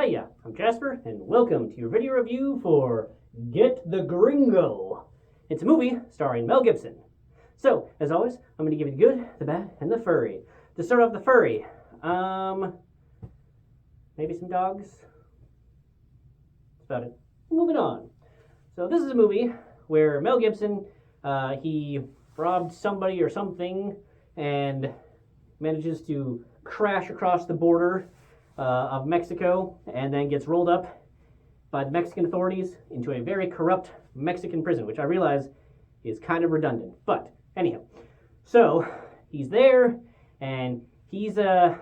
Hiya, I'm Jasper, and welcome to your video review for Get the Gringo. It's a movie starring Mel Gibson. So, as always, I'm going to give you the good, the bad, and the furry. To start off the furry, maybe some dogs? That's about it. Moving on. So this is a movie where Mel Gibson, he robbed somebody or something and manages to crash across the border of Mexico and then gets rolled up by the Mexican authorities into a very corrupt Mexican prison, which I realize is kind of redundant. But anyhow, so he's there and he's the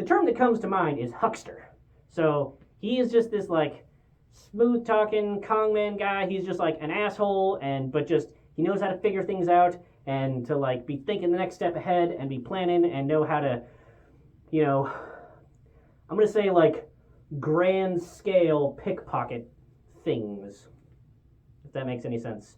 term that comes to mind is huckster. So he is just this like smooth talking Kongman guy. He's just like an asshole but just he knows how to figure things out and to like be thinking the next step ahead and be planning and know how to, I'm going to say like grand scale pickpocket things, if that makes any sense,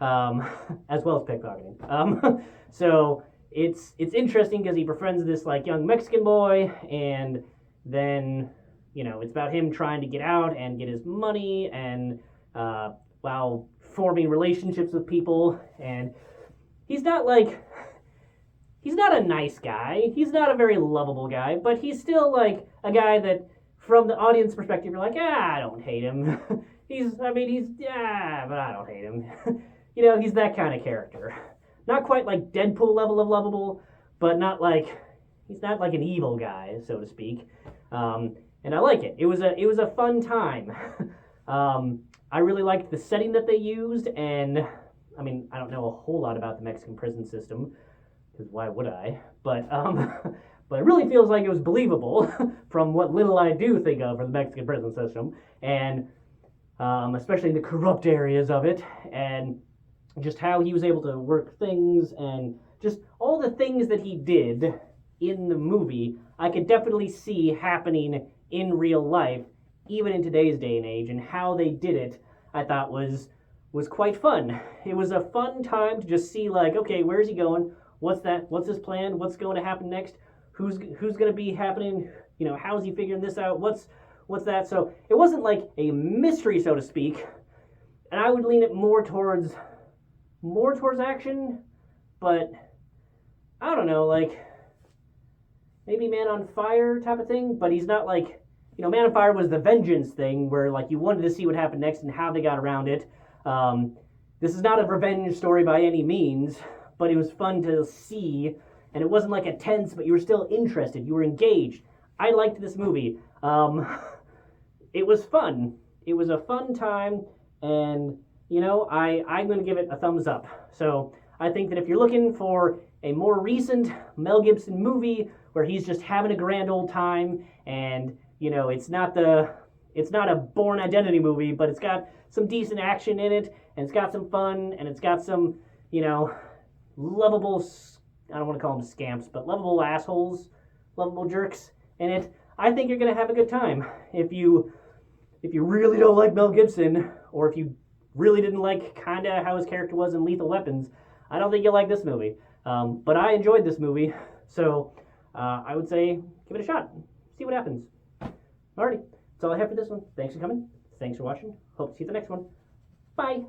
as well as pickpocketing. So it's interesting because he befriends this like young Mexican boy, and then it's about him trying to get out and get his money and while forming relationships with people. And he's not a nice guy. He's not a very lovable guy, but he's still like a guy that, from the audience perspective, you're like, I don't hate him. But I don't hate him. He's that kind of character. Not quite like Deadpool level of lovable, but he's not like an evil guy, so to speak. And I like it. It was a fun time. I really liked the setting that they used, and I don't know a whole lot about the Mexican prison system, because why would I? But it really feels like it was believable from what little I do think of for the Mexican prison system, and especially the corrupt areas of it, and just how he was able to work things, and just all the things that he did in the movie, I could definitely see happening in real life, even in today's day and age, and how they did it, I thought was quite fun. It was a fun time to just see like, okay, where's he going? What's that? What's his plan? What's going to happen next? Who's going to be happening? How's he figuring this out? What's that? So it wasn't like a mystery, so to speak, and I would lean it more towards action, but I don't know, like maybe Man on Fire type of thing, but he's not like, Man on Fire was the vengeance thing where like you wanted to see what happened next and how they got around it. This is not a revenge story by any means, but it was fun to see, and it wasn't like a tense, but you were still interested, you were engaged. I liked this movie. It was fun. It was a fun time, and I'm going to give it a thumbs up. So I think that if you're looking for a more recent Mel Gibson movie where he's just having a grand old time, and it's not a Bourne Identity movie, but it's got some decent action in it, and it's got some fun, and it's got some lovable, I don't want to call them scamps, but lovable assholes, lovable jerks in it, I think you're going to have a good time. If you really don't like Mel Gibson, or if you really didn't like kind of how his character was in Lethal Weapons, I don't think you'll like this movie. But I enjoyed this movie, so I would say give it a shot. See what happens. Alrighty, that's all I have for this one. Thanks for coming. Thanks for watching. Hope to see you at the next one. Bye.